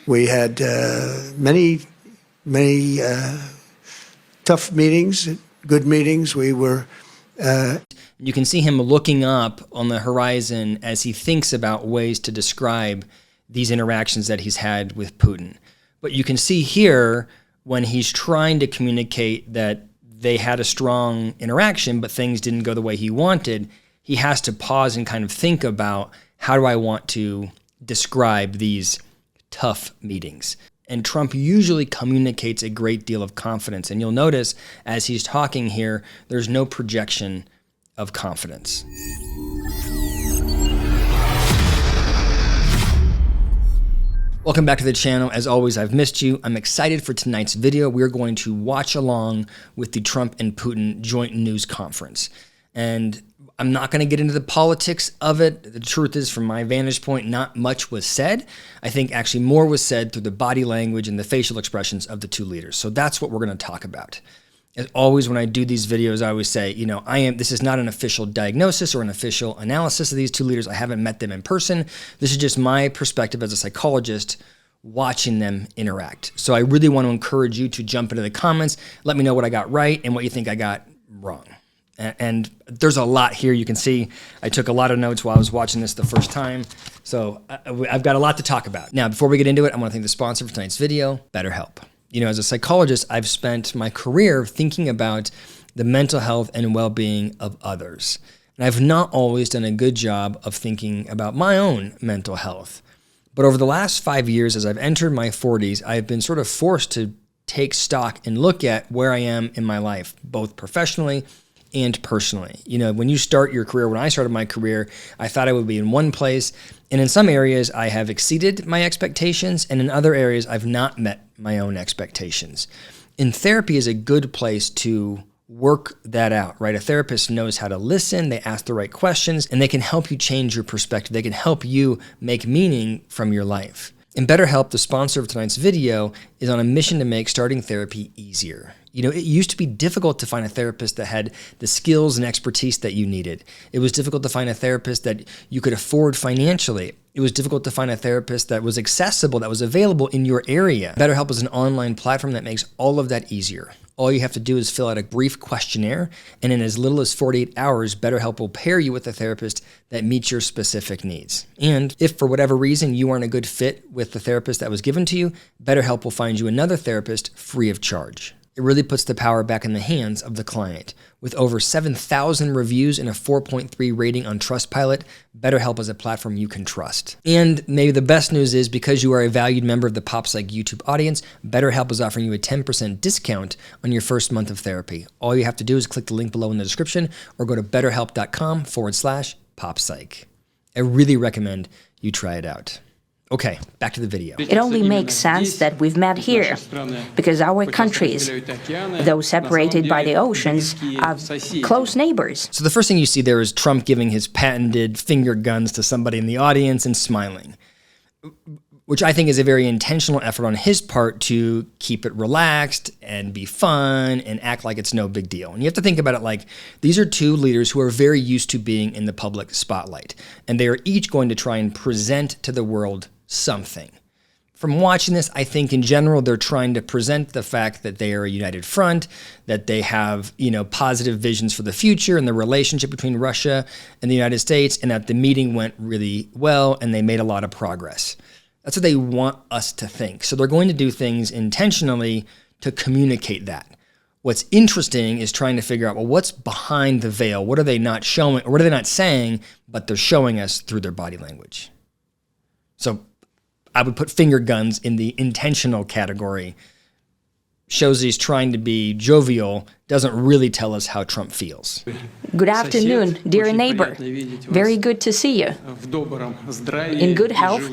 We had many tough meetings, good meetings. We were... You can see him looking up on the horizon as he thinks about ways to describe these interactions that he's had with Putin. But you can see here when he's trying to communicate that they had a strong interaction, but things didn't go the way he wanted, he has to pause and kind of think about, how do I want to describe these tough meetings? And Trump usually communicates a great deal of confidence. And you'll notice as he's talking here, there's no projection of confidence. Welcome back to the channel. As always, I've missed you. I'm excited for tonight's video. We're going to watch along with the Trump and Putin joint news conference. And I'm not going to get into the politics of it. The truth is, from my vantage point, not much was said. I think actually more was said through the body language and the facial expressions of the two leaders. So that's what we're going to talk about. As always, when I do these videos, I always say, you know, this is not an official diagnosis or an official analysis of these two leaders. I haven't met them in person. This is just my perspective as a psychologist watching them interact. So I really want to encourage you to jump into the comments. Let me know what I got right and what you think I got wrong. And there's a lot here. You can see I took a lot of notes while I was watching this the first time. So I've got a lot to talk about. Now, before we get into it, I want to thank the sponsor for tonight's video, BetterHelp. You know, as a psychologist, I've spent my career thinking about the mental health and well-being of others. And I've not always done a good job of thinking about my own mental health. But over the last 5 years, as I've entered my 40s, I've been sort of forced to take stock and look at where I am in my life, both professionally and personally. You know, when you start your career, when I started my career, I thought I would be in one place. And in some areas, I have exceeded my expectations. And in other areas, I've not met my own expectations. And therapy is a good place to work that out, right? A therapist knows how to listen, they ask the right questions, and they can help you change your perspective. They can help you make meaning from your life. And BetterHelp, the sponsor of tonight's video, is on a mission to make starting therapy easier. You know, it used to be difficult to find a therapist that had the skills and expertise that you needed. It was difficult to find a therapist that you could afford financially. It was difficult to find a therapist that was accessible, that was available in your area. BetterHelp is an online platform that makes all of that easier. All you have to do is fill out a brief questionnaire, and in as little as 48 hours, BetterHelp will pair you with a therapist that meets your specific needs. And if for whatever reason you aren't a good fit with the therapist that was given to you, BetterHelp will find you another therapist free of charge. It really puts the power back in the hands of the client. With over 7,000 reviews and a 4.3 rating on Trustpilot, BetterHelp is a platform you can trust. And maybe the best news is, because you are a valued member of the PopPsych YouTube audience, BetterHelp is offering you a 10% discount on your first month of therapy. All you have to do is click the link below in the description or go to betterhelp.com/PopPsych. I really recommend you try it out. Okay, back to the video. It only makes sense that we've met here, because our countries, though separated by the oceans, are close neighbors. So the first thing you see there is Trump giving his patented finger guns to somebody in the audience and smiling, which I think is a very intentional effort on his part to keep it relaxed and be fun and act like it's no big deal. And you have to think about it like these are two leaders who are very used to being in the public spotlight, and they are each going to try and present to the world something. From watching this, I think in general, they're trying to present the fact that they are a united front, that they have, you know, positive visions for the future and the relationship between Russia and the United States, and that the meeting went really well and they made a lot of progress. That's what they want us to think. So they're going to do things intentionally to communicate that. What's interesting is trying to figure out, well, what's behind the veil? What are they not showing, or what are they not saying, but they're showing us through their body language? So I would put finger guns in the intentional category. Shows that he's trying to be jovial, doesn't really tell us how Trump feels. Good afternoon, dear neighbor. Very good to see you. In good health,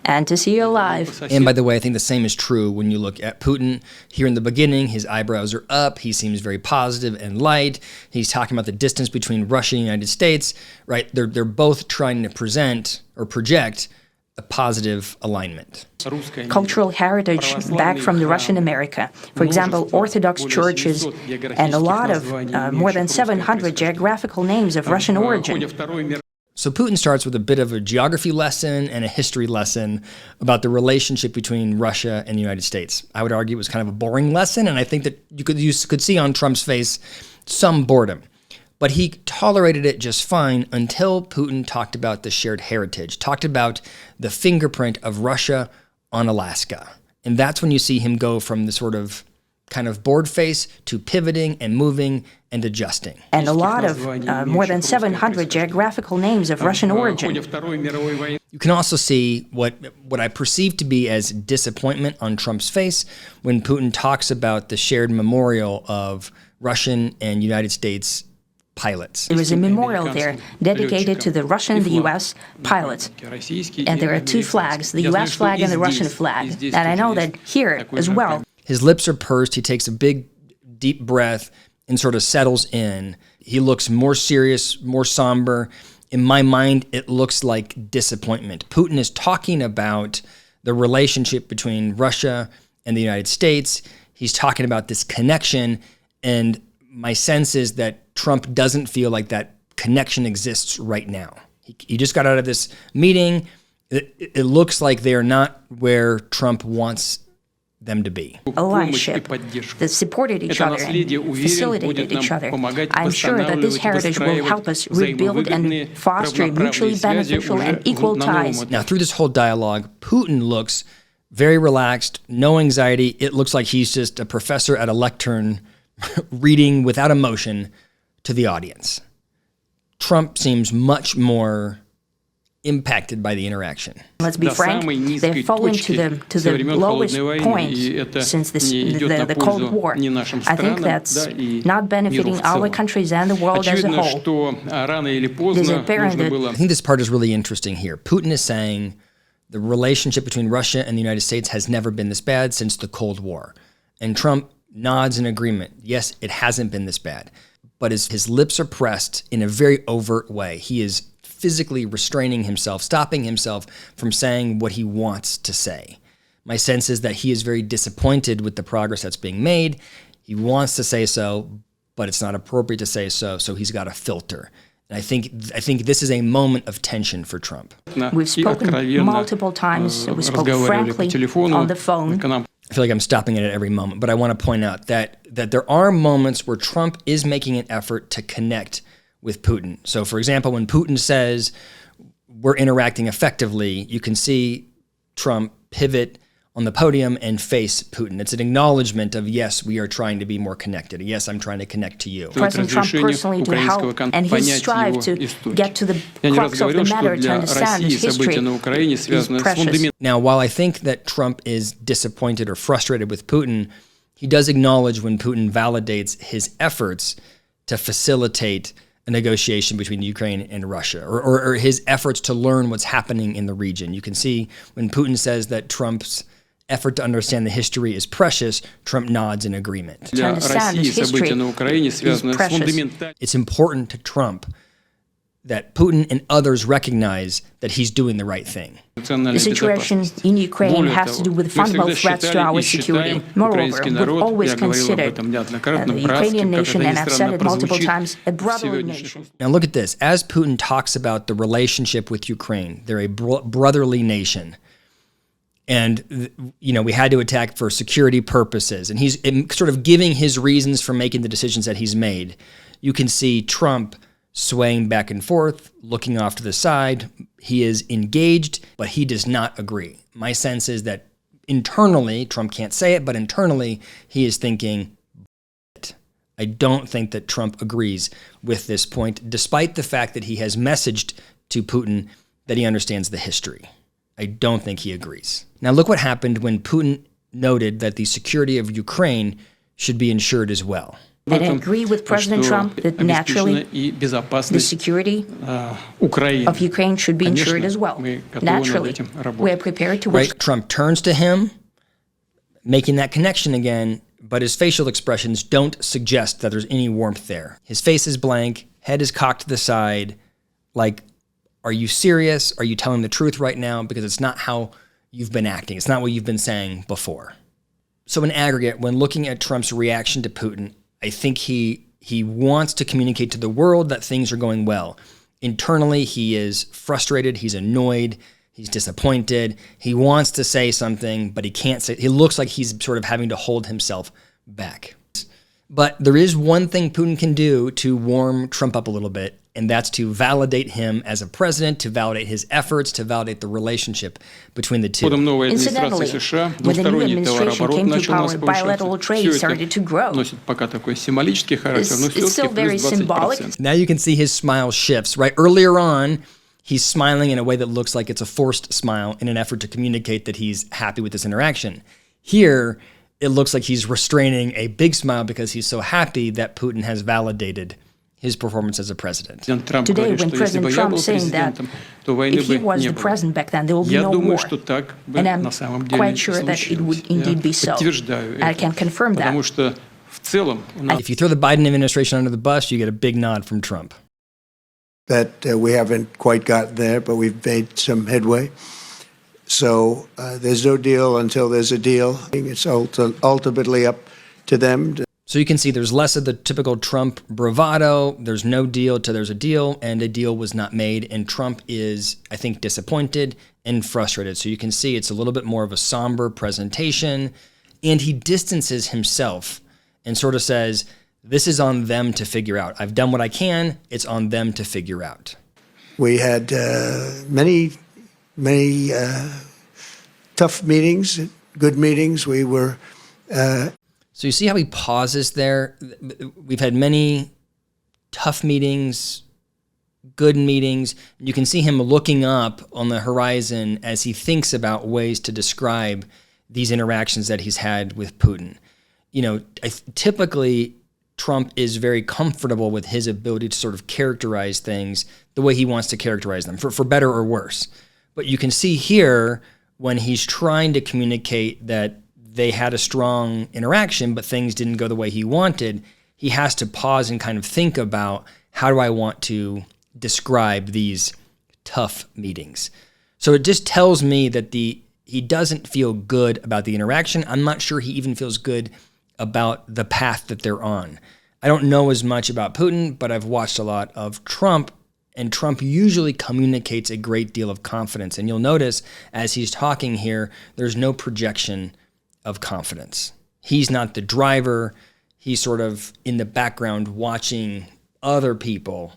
and to see you alive. And by the way, I think the same is true when you look at Putin. Here in the beginning, his eyebrows are up. He seems very positive and light. He's talking about the distance between Russia and the United States, right? They're both trying to present or project a positive alignment. Cultural heritage back from the Russian America. For example, Orthodox churches and a lot of more than 700 geographical names of Russian origin. So Putin starts with a bit of a geography lesson and a history lesson about the relationship between Russia and the United States. I would argue it was kind of a boring lesson, and I think that you could see on Trump's face some boredom. But he tolerated it just fine until Putin talked about the shared heritage, talked about the fingerprint of Russia on Alaska. And that's when you see him go from the sort of kind of bored face to pivoting and moving and adjusting. And a lot of more than 700 geographical names of Russian origin. You can also see what I perceive to be as disappointment on Trump's face when Putin talks about the shared memorial of Russian and United States pilots. There is a memorial there dedicated to the Russian and the U.S. pilots. And there are two flags, the U.S. flag and the Russian flag. And I know that here as well. His lips are pursed. He takes a big, deep breath and sort of settles in. He looks more serious, more somber. In my mind, it looks like disappointment. Putin is talking about the relationship between Russia and the United States. He's talking about this connection, and my sense is that Trump doesn't feel like that connection exists right now. He just got out of this meeting. It looks like they are not where Trump wants them to be. Allyship that supported each other and facilitated each other. I'm sure that this heritage will help us rebuild and foster mutually beneficial and equal ties. Now, through this whole dialogue, Putin looks very relaxed, no anxiety. It looks like he's just a professor at a lectern reading without emotion to the audience. Trump seems much more impacted by the interaction. Let's be frank, they've fallen to the lowest point since the Cold War. I think that's not benefiting our countries and the world as a whole. There's apparent that I think this part is really interesting here. Putin is saying the relationship between Russia and the United States has never been this bad since the Cold War. And Trump nods in agreement. Yes, it hasn't been this bad. But his lips are pressed in a very overt way. He is physically restraining himself, stopping himself from saying what he wants to say. My sense is that he is very disappointed with the progress that's being made. He wants to say so, but it's not appropriate to say so, so he's got a filter. And I think this is a moment of tension for Trump. We've spoken multiple times. We spoke frankly on the phone. I feel like I'm stopping it at every moment, but I want to point out that there are moments where Trump is making an effort to connect with Putin. So, for example, when Putin says we're interacting effectively, you can see Trump pivot on the podium and face Putin. It's an acknowledgement of, yes, we are trying to be more connected. Yes, I'm trying to connect to you. President Trump personally to help, and his strive to get to the crux of the matter, to understand his history is precious. Now, while I think that Trump is disappointed or frustrated with Putin, he does acknowledge when Putin validates his efforts to facilitate a negotiation between Ukraine and Russia, or his efforts to learn what's happening in the region. You can see when Putin says that Trump's effort to understand the history is precious, Trump nods in agreement. To understand his history is precious. It's important to Trump that Putin and others recognize that he's doing the right thing. The situation in Ukraine has to do with fundamental threats to our security. Moreover, we've always considered the Ukrainian nation, and I've said it multiple times, a brotherly nation. Now look at this. As Putin talks about the relationship with Ukraine, they're a brotherly nation. And, we had to attack for security purposes. And he's sort of giving his reasons for making the decisions that he's made. You can see Trump swaying back and forth, looking off to the side. He is engaged, but he does not agree. My sense is that internally, Trump can't say it, but internally, he is thinking, I don't think that Trump agrees with this point, despite the fact that he has messaged to Putin that he understands the history. I don't think he agrees. Now look what happened when Putin noted that the security of Ukraine should be ensured as well. And I agree with President Trump that naturally the security of Ukraine should be ensured as well. Naturally, we're prepared to work. Right? Trump turns to him, making that connection again, but his facial expressions don't suggest that there's any warmth there. His face is blank, head is cocked to the side, like, are you serious? Are you telling the truth right now? Because it's not how you've been acting. It's not what you've been saying before. So in aggregate, when looking at Trump's reaction to Putin, I think he wants to communicate to the world that things are going well. Internally, he is frustrated, he's annoyed, he's disappointed. He wants to say something, but he can't say. He looks like he's sort of having to hold himself back. But there is one thing Putin can do to warm Trump up a little bit, and that's to validate him as a president, to validate his efforts, to validate the relationship between the two. Incidentally, when the new administration came to power, bilateral trade started to grow. It's still very symbolic. Now you can see his smile shifts, right? Earlier on, he's smiling in a way that looks like it's a forced smile in an effort to communicate that he's happy with this interaction. Here, it looks like he's restraining a big smile because he's so happy that Putin has validated his performance as a president. Today, when President Trump is saying that if he was the president back then, there will be no war. And I'm quite sure that it would indeed be so. I can confirm that. If you throw the Biden administration under the bus, you get a big nod from Trump. that we haven't quite gotten there, but we've made some headway. So there's no deal until there's a deal. It's ultimately up to them. So you can see there's less of the typical Trump bravado. There's no deal till there's a deal, and a deal was not made. And Trump is, I think, disappointed and frustrated. So you can see it's a little bit more of a somber presentation, and he distances himself and sort of says, this is on them to figure out. I've done what I can. It's on them to figure out. We had many tough meetings, good meetings. We were... So you see how he pauses there? We've had many tough meetings, good meetings. You can see him looking up on the horizon as he thinks about ways to describe these interactions that he's had with Putin. You know, typically Trump is very comfortable with his ability to sort of characterize things the way he wants to characterize them, for better or worse. But you can see here when he's trying to communicate that they had a strong interaction, but things didn't go the way he wanted, he has to pause and kind of think about, how do I want to describe these tough meetings? So it just tells me that he doesn't feel good about the interaction. I'm not sure he even feels good about the path that they're on. I don't know as much about Putin, but I've watched a lot of Trump, and Trump usually communicates a great deal of confidence. And you'll notice as he's talking here, there's no projection of confidence. He's not the driver. He's sort of in the background watching other people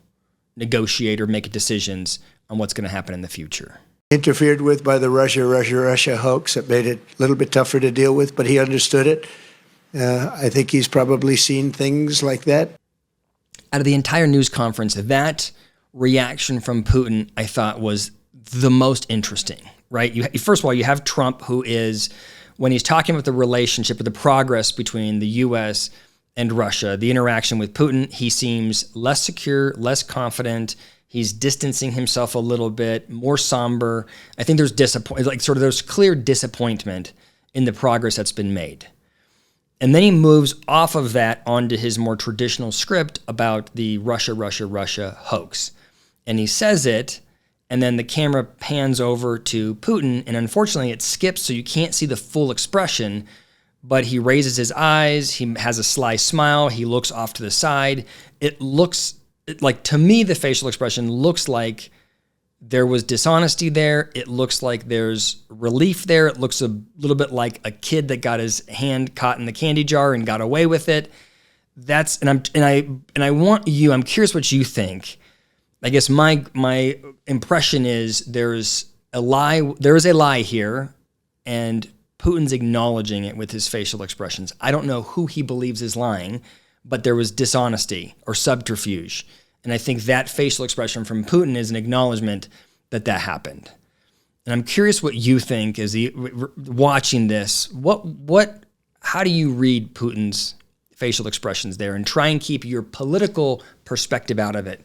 negotiate or make decisions on what's going to happen in the future. Interfered with by the Russia hoax. It made it a little bit tougher to deal with, but he understood it. I think he's probably seen things like that. Out of the entire news conference, that reaction from Putin, I thought, was the most interesting, right? First of all, you have Trump, who is, when he's talking about the relationship or the progress between the U.S. and Russia, the interaction with Putin, he seems less secure, less confident. He's distancing himself a little bit, more somber. I think there's there's clear disappointment in the progress that's been made. And then he moves off of that onto his more traditional script about the Russia hoax. And he says it, and then the camera pans over to Putin, and unfortunately it skips, so you can't see the full expression, but he raises his eyes, he has a sly smile, he looks off to the side. It looks like, to me, the facial expression looks like there was dishonesty there. It looks like there's relief there. It looks a little bit like a kid that got his hand caught in the candy jar and got away with it. I'm curious what you think. I guess my impression is there is a lie here, and Putin's acknowledging it with his facial expressions. I don't know who he believes is lying, but there was dishonesty or subterfuge. And I think that facial expression from Putin is an acknowledgement that happened. And I'm curious what you think as watching this. How do you read Putin's facial expressions there, and try and keep your political perspective out of it?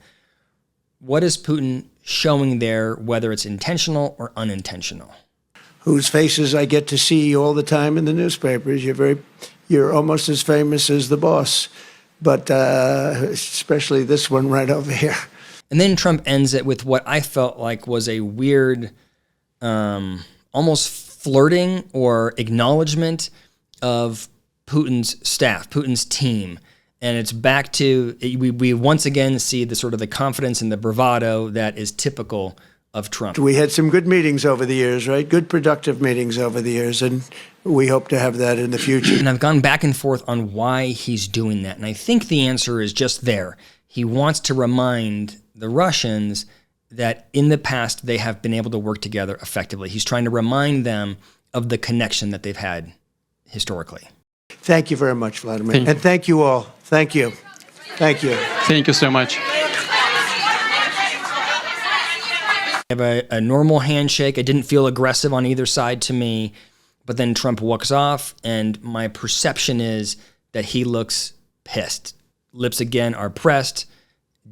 What is Putin showing there, whether it's intentional or unintentional? Whose faces I get to see all the time in the newspapers. You're almost as famous as the boss, but especially this one right over here. And then Trump ends it with what I felt like was a weird, almost flirting or acknowledgement of Putin's staff, Putin's team. And it's back to, we once again see the sort of the confidence and the bravado that is typical of Trump. We had some good meetings over the years, right? Good productive meetings over the years, and we hope to have that in the future. And I've gone back and forth on why he's doing that. And I think the answer is just there. He wants to remind the Russians that in the past they have been able to work together effectively. He's trying to remind them of the connection that they've had historically. Thank you very much, Vladimir. And thank you all. Thank you. Thank you. Thank you so much. I have a normal handshake. It didn't feel aggressive on either side to me, but then Trump walks off, and my perception is that he looks pissed. Lips again are pressed,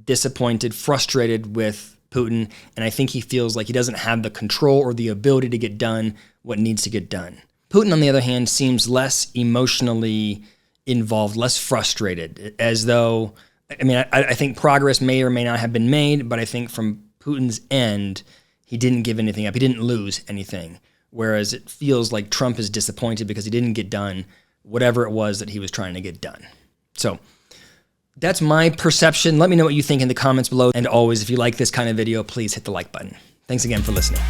disappointed, frustrated with Putin, and I think he feels like he doesn't have the control or the ability to get done what needs to get done. Putin, on the other hand, seems less emotionally involved, less frustrated, as though, I mean, I think progress may or may not have been made, but I think from Putin's end, he didn't give anything up. He didn't lose anything. Whereas it feels like Trump is disappointed because he didn't get done whatever it was that he was trying to get done. So that's my perception. Let me know what you think in the comments below. And always, if you like this kind of video, please hit the like button. Thanks again for listening.